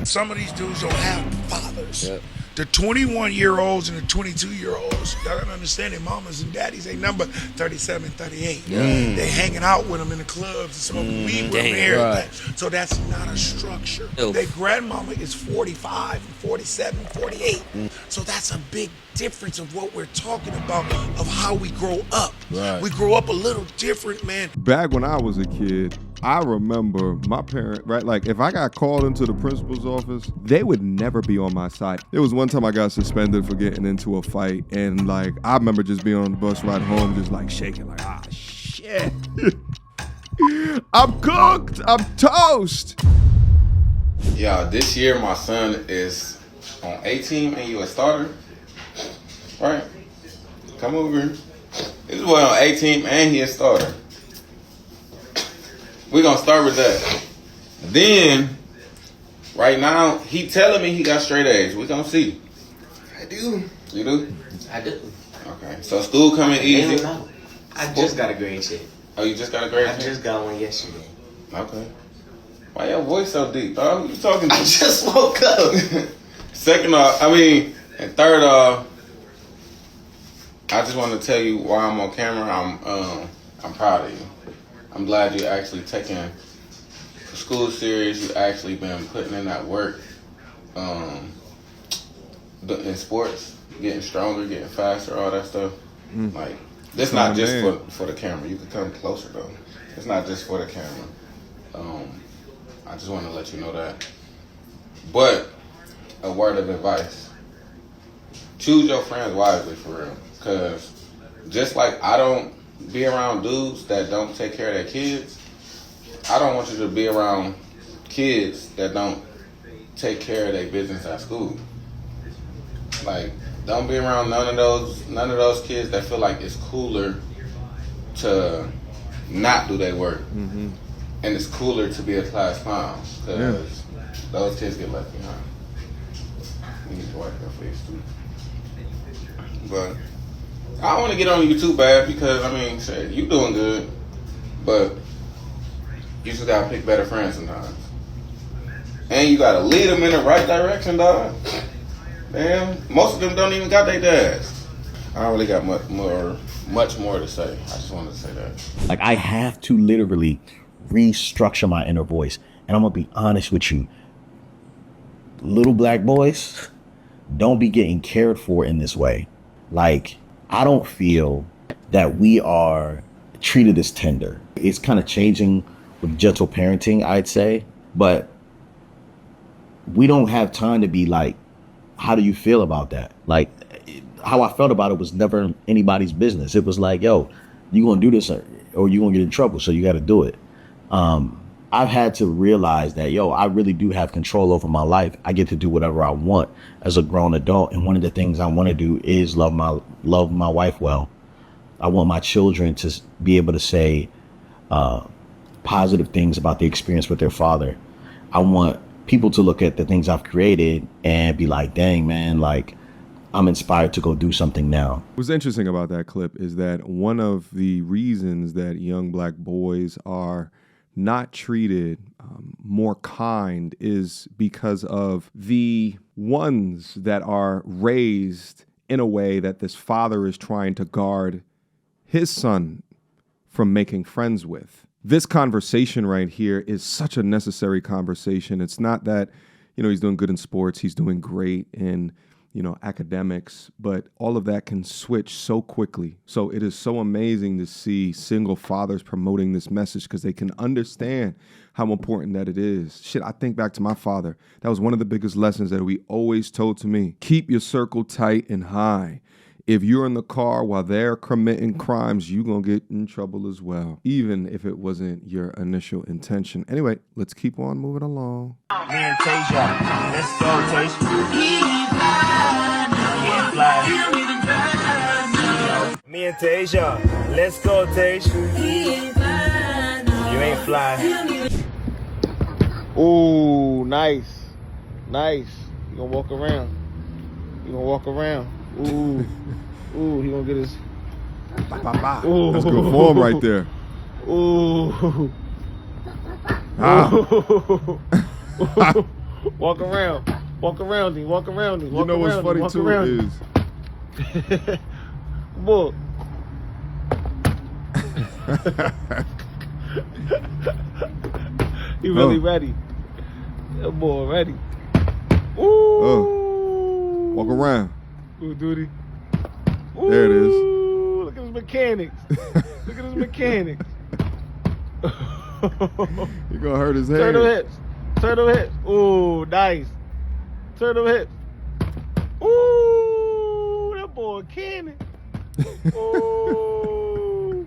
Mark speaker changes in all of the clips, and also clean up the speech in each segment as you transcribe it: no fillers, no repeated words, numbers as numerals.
Speaker 1: Some of these dudes don't have fathers.
Speaker 2: Yep.
Speaker 1: The 21-year-olds and the 22-year-olds, y'all gotta understand their mamas and daddies ain't number 37, 38. They hanging out with them in the clubs and smoking weed with them and everything.
Speaker 2: Right.
Speaker 1: So that's not a structure. Their grandmama is 45, 47, 48. So that's a big difference of what we're talking about, of how we grow up.
Speaker 2: Right.
Speaker 1: We grow up a little different, man.
Speaker 3: Back when I was a kid, I remember my parent, right? Like if I got called into the principal's office, they would never be on my side. There was one time I got suspended for getting into a fight, and like I remember just being on the bus ride home, just like shaking, like, ah, shit. I'm cooked. I'm toast.
Speaker 4: Yeah, this year my son is on A team and you a starter, right? Come over here. This boy on A team and he a starter. We're gonna start with that. Then, right now, he telling me he got straight A's. We gonna see.
Speaker 5: I do.
Speaker 4: You do?
Speaker 5: I do.
Speaker 4: Okay. So school coming easy.
Speaker 5: No. I just got a grade check.
Speaker 4: Oh, you just got a grade
Speaker 5: I
Speaker 4: check?
Speaker 5: just got one yesterday.
Speaker 4: Okay. Why your voice so deep, dog? Who you talking to?
Speaker 5: I just woke up.
Speaker 4: Second off, and third off, I just want to tell you why I'm on camera. I'm proud of you. I'm glad you actually taking school serious. You actually been putting in that work in sports, getting stronger, getting faster, all that stuff. Like, this not just for the camera. You can come closer though. It's not just for the camera. I just want to let you know that. But a word of advice: choose your friends wisely, for real. Cause just like I don't be around dudes that don't take care of their kids, I don't want you to be around kids that don't take care of their business at school. Like, don't be around none of those kids that feel like it's cooler to not do their work, and it's cooler to be a class clown, because those kids get left behind. You need to wipe your face too. But I don't want to get on you too bad, because shit, you doing good, but you just gotta pick better friends sometimes, and you gotta lead them in the right direction, dog. Damn, most of them don't even got their dads. I don't really got much more to say. I just wanted to say that.
Speaker 6: Like, I have to literally restructure my inner voice, and I'm gonna be honest with you. Little black boys don't be getting cared for in this way. Like, I don't feel that we are treated as tender. It's kind of changing with gentle parenting, I'd say, but we don't have time to be like, how do you feel about that? Like, how I felt about it was never anybody's business. It was like, yo, you gonna do this or you gonna get in trouble, so you gotta do it. I've had to realize that, yo, I really do have control over my life. I get to do whatever I want as a grown adult. And one of the things I want to do is love my wife well. I want my children to be able to say positive things about the experience with their father. I want people to look at the things I've created and be like, dang, man, like, I'm inspired to go do something now.
Speaker 3: What's interesting about that clip is that one of the reasons that young black boys are not treated more kind is because of the ones that are raised in a way that this father is trying to guard his son from making friends with. This conversation right here is such a necessary conversation. It's not that, he's doing good in sports, he's doing great in academics, but all of that can switch so quickly. So it is so amazing to see single fathers promoting this message, because they can understand how important that it is. Shit, I think back to my father. That was one of the biggest lessons that we always told to me. Keep your circle tight and high. If you're in the car while they're committing crimes, you're going to get in trouble as well, even if it wasn't your initial intention. Anyway, let's keep on moving along.
Speaker 7: Me and Tasha, let's go, Tasha. Me and Tasha, let's go, Tasha. You ain't fly.
Speaker 2: Ooh, nice. Nice. You gonna walk around. Ooh. Ooh, he gonna get his...
Speaker 3: Ooh. That's good form right there.
Speaker 2: Ooh.
Speaker 3: Ah.
Speaker 2: Walk around. Walk around him. Walk around him.
Speaker 3: You know what's funny too is
Speaker 2: Boy. He really ready. That boy ready. Ooh.
Speaker 3: Walk around.
Speaker 2: Ooh, duty. Ooh.
Speaker 3: There it is.
Speaker 2: Look at his mechanics. Look at his mechanics.
Speaker 3: You're gonna hurt his head.
Speaker 2: Turtle hips. Turtle hips. Ooh, nice. Turtle hips. Ooh, that boy cannon. Ooh.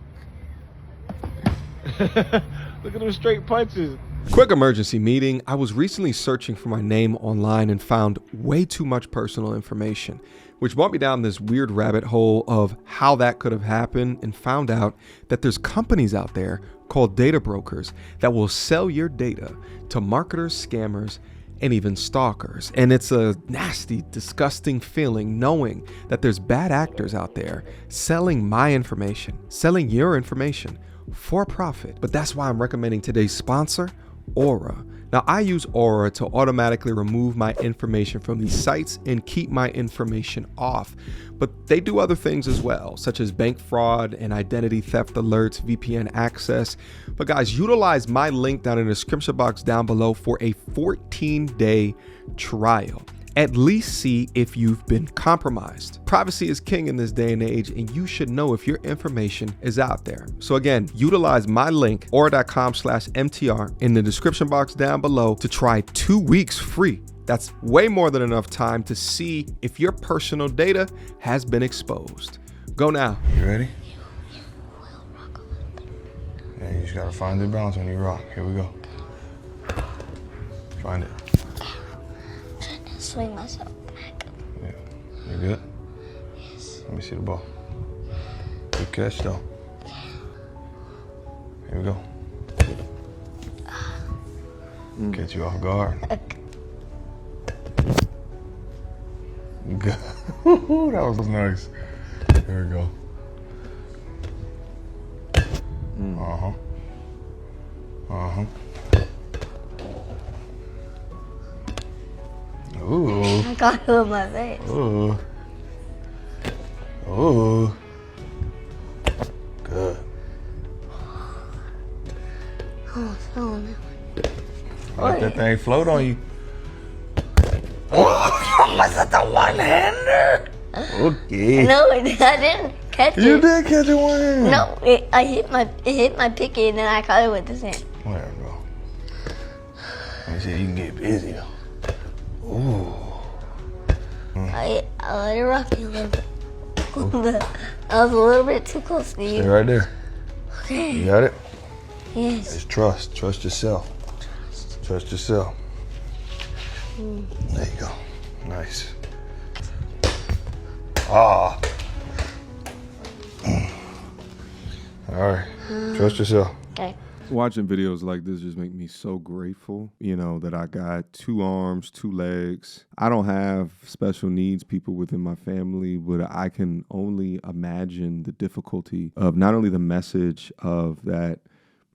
Speaker 2: Look at them straight punches.
Speaker 3: Quick emergency meeting. I was recently searching for my name online and found way too much personal information, which brought me down this weird rabbit hole of how that could have happened, and found out that there's companies out there called data brokers that will sell your data to marketers, scammers, and even stalkers. And it's a nasty, disgusting feeling knowing that there's bad actors out there selling my information, selling your information for profit. But that's why I'm recommending today's sponsor, Aura. Now, I use Aura to automatically remove my information from these sites and keep my information off. But they do other things as well, such as bank fraud and identity theft alerts, VPN access. But guys, utilize my link down in the description box down below for a 14-day trial. At least see if you've been compromised. Privacy is king in this day and age, and you should know if your information is out there. So again, utilize my link, aura.com/MTR, in the description box down below to try 2 weeks free. That's way more than enough time to see if your personal data has been exposed. Go now.
Speaker 8: You ready? Yeah, you just gotta find the balance when you rock. Here we go. Find it.
Speaker 9: Swing myself back.
Speaker 8: Yeah. You good?
Speaker 9: Yes.
Speaker 8: Let me see the ball. Good catch though. Here we go. Catch you off guard. Good. That was nice. There we go. Uh-huh. Uh-huh. Ooh.
Speaker 9: I got it with my face.
Speaker 8: Ooh. Ooh. Good.
Speaker 9: Oh, it's on me.
Speaker 8: Let that thing float on you. Oh, was that the one-hander? Okay.
Speaker 9: No, I didn't catch it.
Speaker 8: You did catch it one hand.
Speaker 9: No, it hit my picky and then I caught it with this hand.
Speaker 8: Whatever, bro. Let me see if you can get busy though. Ooh.
Speaker 9: I let it rock you a little bit. I was a little bit too close to you.
Speaker 8: Stay right there.
Speaker 9: Okay.
Speaker 8: You got it?
Speaker 9: Yes.
Speaker 8: It's trust. Trust yourself. Trust yourself. There you go. Nice. Ah. All right. Trust yourself.
Speaker 9: Okay.
Speaker 3: Watching videos like this just make me so grateful, you know, that I got 2 arms, 2 legs. I don't have special needs people within my family, but I can only imagine the difficulty of not only the message of that,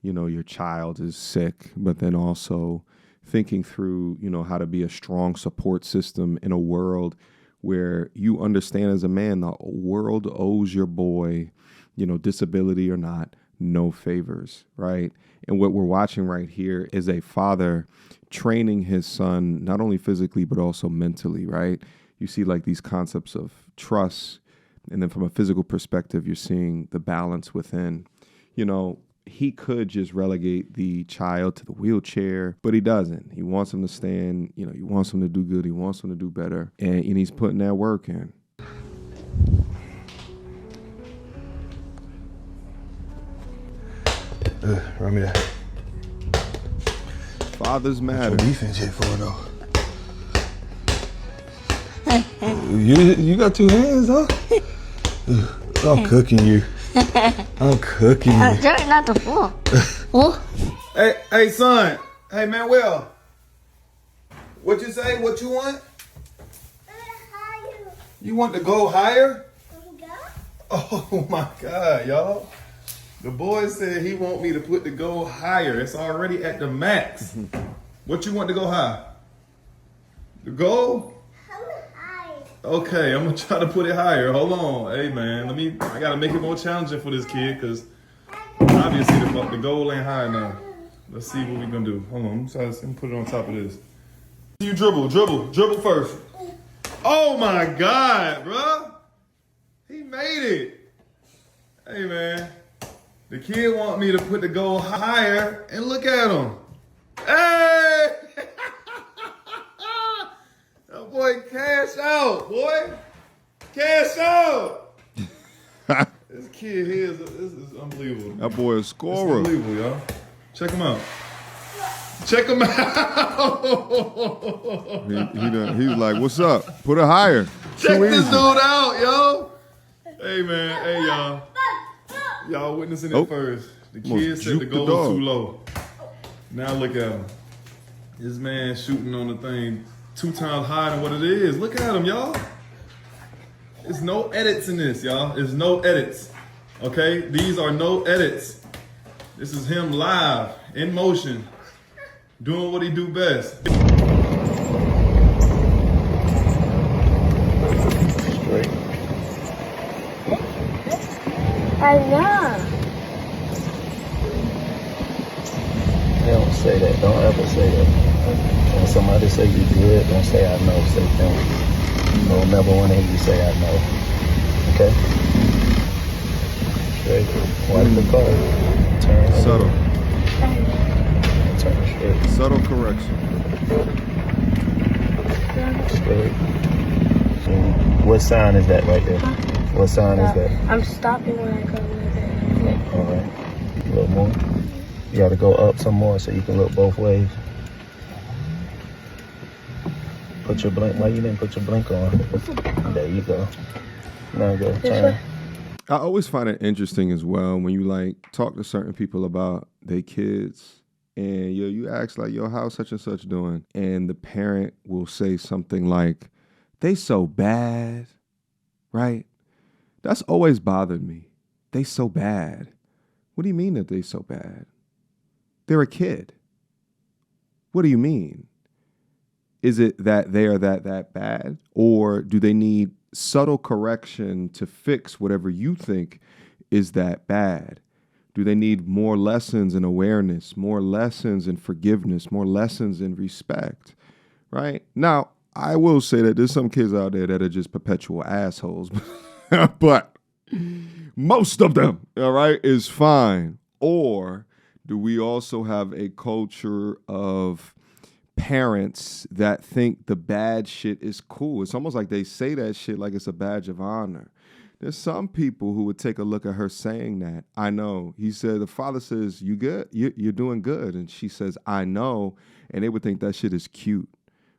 Speaker 3: you know, your child is sick, but then also thinking through, you know, how to be a strong support system in a world where you understand as a man, the world owes your boy, you know, disability or not, no favors, right? And what we're watching right here is a father training his son, not only physically, but also mentally, right? You see like these concepts of trust. And then from a physical perspective, you're seeing the balance within. You know, he could just relegate the child to the wheelchair, but he doesn't. He wants him to stand, you know, he wants him to do good. He wants him to do better. And he's putting that work in.
Speaker 8: Run me that.
Speaker 3: Fathers matter.
Speaker 8: What's your defense hit for though? You got 2 hands, huh? I'm cooking you. I'm cooking you.
Speaker 9: I'm trying not to fall. Oh.
Speaker 8: Hey, son. Hey, Manuel. What you say? What you want? You want to go higher? Oh my God, y'all. The boy said he want me to put the goal higher. It's already at the max. What you want to go high? The goal? Okay, I'm gonna try to put it higher. Hold on. Hey man, I gotta make it more challenging for this kid because obviously the goal ain't high enough. Let's see what we gonna do. Hold on, let me put it on top of this. You dribble first. Oh my God, bro. He made it. Hey man, the kid want me to put the goal higher and look at him. Hey! That boy cash out, boy. Cash out. This kid here this is unbelievable.
Speaker 3: That boy is a scorer.
Speaker 8: It's unbelievable, y'all. Check him out. Check him out.
Speaker 3: He's like, what's up? Put it higher.
Speaker 8: Check this dude out, yo. Hey, man. Hey, y'all. Y'all witnessing it first. The kid said the goal was too low. Now look at him. This man shooting on the thing 2 times higher than what it is. Look at him, y'all. There's no edits in this, y'all. There's no edits. Okay? These are no edits. This is him live, in motion, doing what he do best. Straight.
Speaker 9: I know.
Speaker 6: They don't say that. Don't ever say that. When somebody say you good, don't say I know. Say thank you. Don't never want to hear you say I know. Okay? Straight. Wipe the car. Turn.
Speaker 3: Subtle.
Speaker 6: Turn straight.
Speaker 3: Subtle correction.
Speaker 6: Straight. What sign is that right there? What sign is that?
Speaker 9: I'm stopping when I go with it.
Speaker 6: All right. A little more. You got to go up some more so you can look both ways. Put your blink. Why you didn't put your blink on? There you go. Now go. Turn.
Speaker 3: I always find it interesting as well when you like talk to certain people about their kids and you ask like, yo, how's such and such doing? And the parent will say something like, they so bad, right? That's always bothered me. They so bad. What do you mean that they so bad? They're a kid. What do you mean? Is it that they are that bad? Or do they need subtle correction to fix whatever you think is that bad? Do they need more lessons in awareness, more lessons in forgiveness, more lessons in respect, right? Now, I will say that there's some kids out there that are just perpetual assholes, but most of them, all right, is fine. Or do we also have a culture of parents that think the bad shit is cool? It's almost like they say that shit like it's a badge of honor. There's some people who would take a look at her saying that. I know. He said, the father says, you good? You're doing good. And she says, I know. And they would think that shit is cute,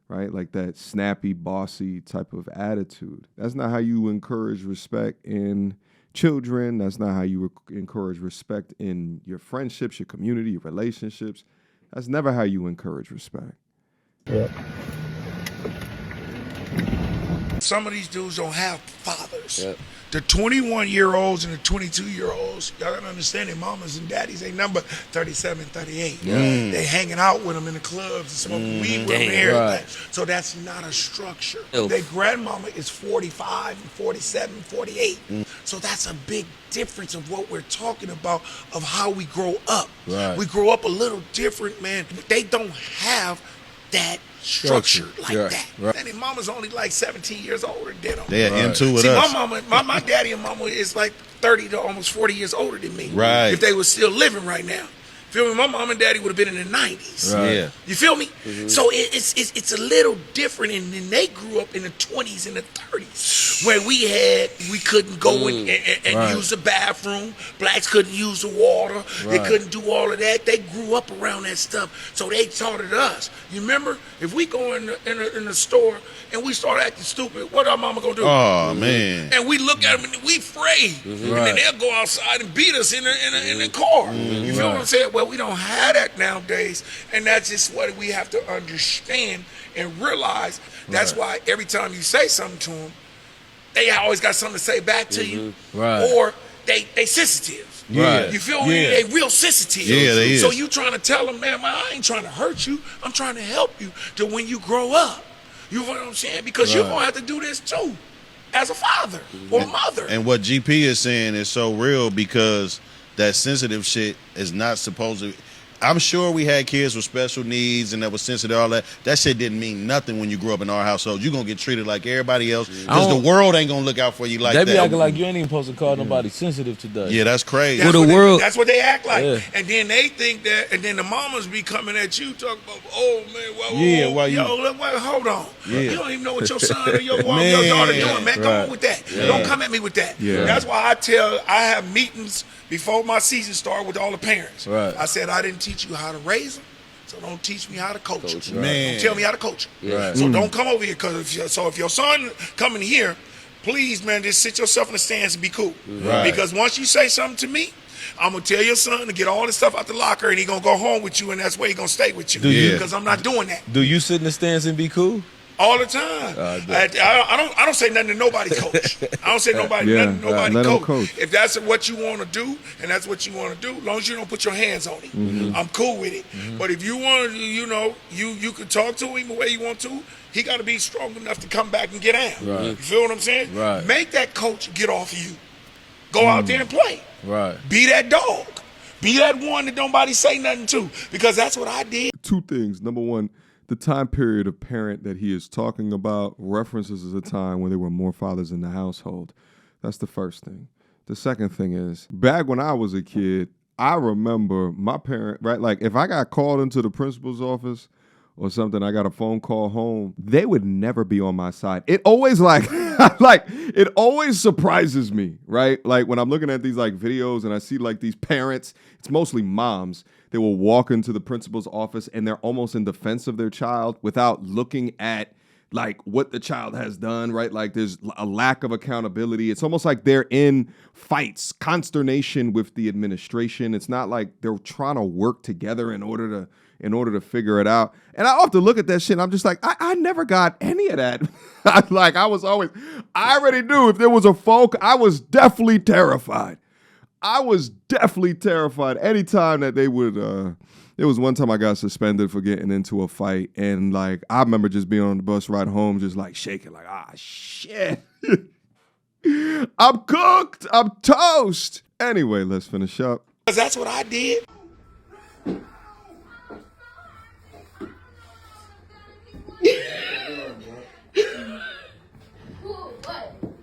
Speaker 3: right? Like that snappy, bossy type of attitude. That's not how you encourage respect in children. That's not how you encourage respect in your friendships, your community, your relationships. That's never how you encourage respect.
Speaker 6: Yeah.
Speaker 1: Some of these dudes don't have fathers.
Speaker 5: Yep.
Speaker 1: The 21-year-olds and the 22-year-olds, y'all gotta understand their mamas and daddies, they number 37, 38. They hanging out with them in the clubs and smoking weed with them and everything.
Speaker 5: Right.
Speaker 1: So that's not a structure.
Speaker 5: Oof.
Speaker 1: Their grandmama is 45 and 47, 48. So that's a big difference of what we're talking about of how we grow up.
Speaker 5: Right.
Speaker 1: We grow up a little different, man. They don't have that structure like that.
Speaker 5: Right.
Speaker 1: And their mama's only like 17 years older than them.
Speaker 10: They're into with
Speaker 1: See,
Speaker 10: us.
Speaker 1: my daddy and mama is like 30 to almost 40 years older than me.
Speaker 10: Right.
Speaker 1: If they were still living right now. Feel me? My mom and daddy would have been in the 90s.
Speaker 10: Right. Yeah.
Speaker 1: You feel me? So it's a little different, and then they grew up in the 20s and the 30s, where we couldn't go and
Speaker 5: Right.
Speaker 1: use the bathroom. Blacks couldn't use the water. They
Speaker 5: Right.
Speaker 1: couldn't do all of that. They grew up around that stuff, so they taught it us. You remember? If we go in the store and we start acting stupid, what our mama gonna do?
Speaker 10: Oh man.
Speaker 1: And we look at them and we afraid. And then
Speaker 5: Right.
Speaker 1: they'll go outside and beat us in the car. You feel what I'm saying? Well, we don't have that nowadays. And that's just what we have to understand and realize. That's why every time you say something to them, they always got something to say back to you.
Speaker 5: Right.
Speaker 1: Or they sensitive.
Speaker 5: Right.
Speaker 1: You feel me?
Speaker 10: Yeah.
Speaker 1: They real sensitive.
Speaker 10: Yeah, they
Speaker 1: So
Speaker 10: is.
Speaker 1: you trying to tell them, man, I ain't trying to hurt you. I'm trying to help you to when you grow up. You know what I'm saying? Because you're gonna have to do this too, as a father or mother.
Speaker 10: And what GP is saying is so real because that sensitive shit is not supposed to. I'm sure we had kids with special needs and that was sensitive, all that. That shit didn't mean nothing when you grew up in our household. You're going to get treated like everybody else because the world ain't going to look out for you like that.
Speaker 2: They be acting like you ain't even supposed to call nobody sensitive today.
Speaker 10: Yeah, that's crazy.
Speaker 1: That's what they act like. Yeah. And then they think that, and then the mamas be coming at you talking about, oh, man, hold on. Yeah. You don't even know what your son or your daughter doing, man. Come on with that. Yeah. Don't come at me with that. Yeah. That's why I have meetings before my season start with all the parents. Right. I said, I didn't teach you how to raise them, so don't teach me how to coach them. Man. Don't tell me how to coach them. Right. So don't come over here, because if your son coming here, please, man, just sit yourself in the stands and be cool. Right. Because once you say something to me, I'm going to tell your son to get all this stuff out the locker, and he's going to go home with you, and that's where he's going to stay with you. Because I'm not doing that.
Speaker 2: Do you sit in the stands and be cool?
Speaker 1: All the time. I don't say nothing to nobody, coach. I don't say nobody nothing to nobody, coach. If that's what you want to do, and that's what you want to do, as long as you don't put your hands on it, I'm cool with it. But if you want to, you can talk to him the way you want to. He got to be strong enough to come back and get out. Right. You feel what I'm saying? Right. Make that coach get off of you. Go out there and play. Right. Be that dog. Be that one that nobody say nothing to, because that's what I did.
Speaker 3: Two things. Number one, the time period of parent that he is talking about references as a time when there were more fathers in the household. That's the first thing. The second thing is, back when I was a kid, I remember my parent, right? Like if I got called into the principal's office or something, I got a phone call home, they would never be on my side. It always it always surprises me, right? Like when I'm looking at these like videos and I see like these parents, it's mostly moms, they will walk into the principal's office and they're almost in defense of their child without looking at like what the child has done, right? Like there's a lack of accountability. It's almost like they're in fights, consternation with the administration. It's not like they're trying to work together in order to figure it out. And I often look at that shit and I'm just like, I never got any of that. I already knew if there was a folk, I was definitely terrified. Anytime that they would, there was one time I got suspended for getting into a fight. And like, I remember just being on the bus ride home, just like shaking, like, shit. I'm cooked. I'm toast. Anyway, let's finish up.
Speaker 1: Because that's what I did.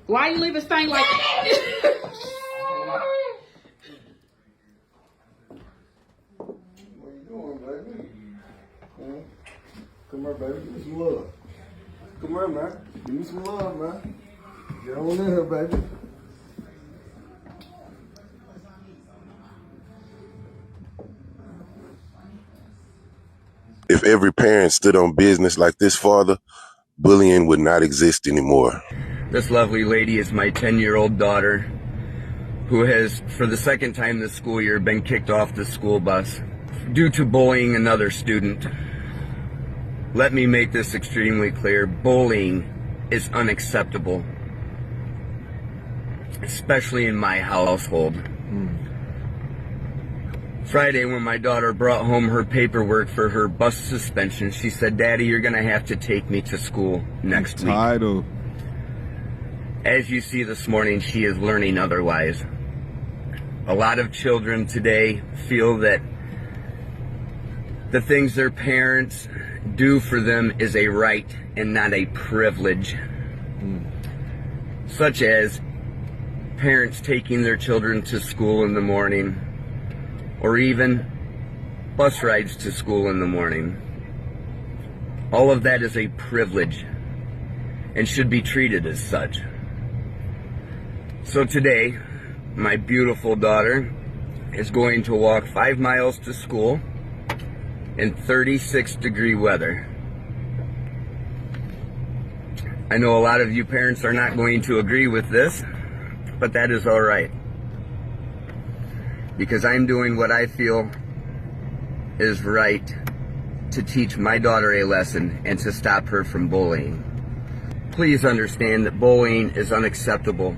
Speaker 11: Why you leave a stain like that?
Speaker 12: Come here, baby. Give me some love. Come here, man. Give me some love, man. Get on in here, baby.
Speaker 13: If every parent stood on business like this father, bullying would not exist anymore.
Speaker 14: This lovely lady is my 10-year-old daughter, who has, for the second time this school year, been kicked off the school bus due to bullying another student. Let me make this extremely clear. Bullying is unacceptable, especially in my household. Friday, when my daughter brought home her paperwork for her bus suspension, she said, "Daddy, you're going to have to take me to school next week." As you see this morning, she is learning otherwise. A lot of children today feel that the things their parents do for them is a right and not a privilege. Such as parents taking their children to school in the morning, or even bus rides to school in the morning. All of that is a privilege and should be treated as such. So today, my beautiful daughter is going to walk 5 miles to school in 36-degree weather. I know a lot of you parents are not going to agree with this, but that is all right. Because I'm doing what I feel is right to teach my daughter a lesson and to stop her from bullying. Please understand that bullying is unacceptable.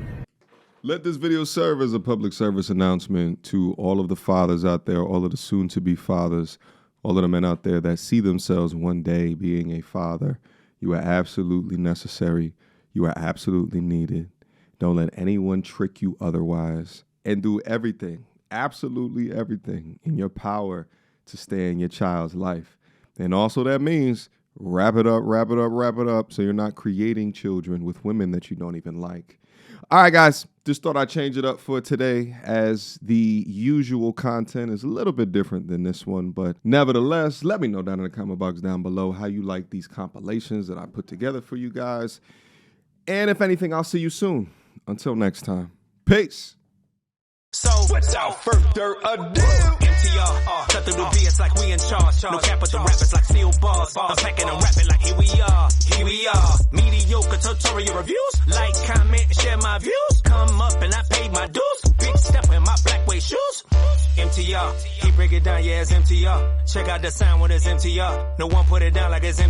Speaker 3: Let this video serve as a public service announcement to all of the fathers out there, all of the soon-to-be fathers, all of the men out there that see themselves one day being a father. You are absolutely necessary. You are absolutely needed. Don't let anyone trick you otherwise. And do everything, absolutely everything in your power to stay in your child's life. And also that means wrap it up so you're not creating children with women that you don't even like. All right, guys, just thought I'd change it up for today, as the usual content is a little bit different than this one. But nevertheless, let me know down in the comment box down below how you like these compilations that I put together for you guys. And if anything, I'll see you soon. Until next time, peace.
Speaker 15: So, without further ado, MTR, cut through the BS like we in charge. No cap with the rappers like steel bars. I'm packing and rapping like here we are. Mediocre tutorial reviews. Like, comment, share my views. Come up and I paid my dues. Big step in my black way shoes. MTR, he break it down, yeah, it's MTR. Check out the sound with his MTR. No one put it down like it's MTR.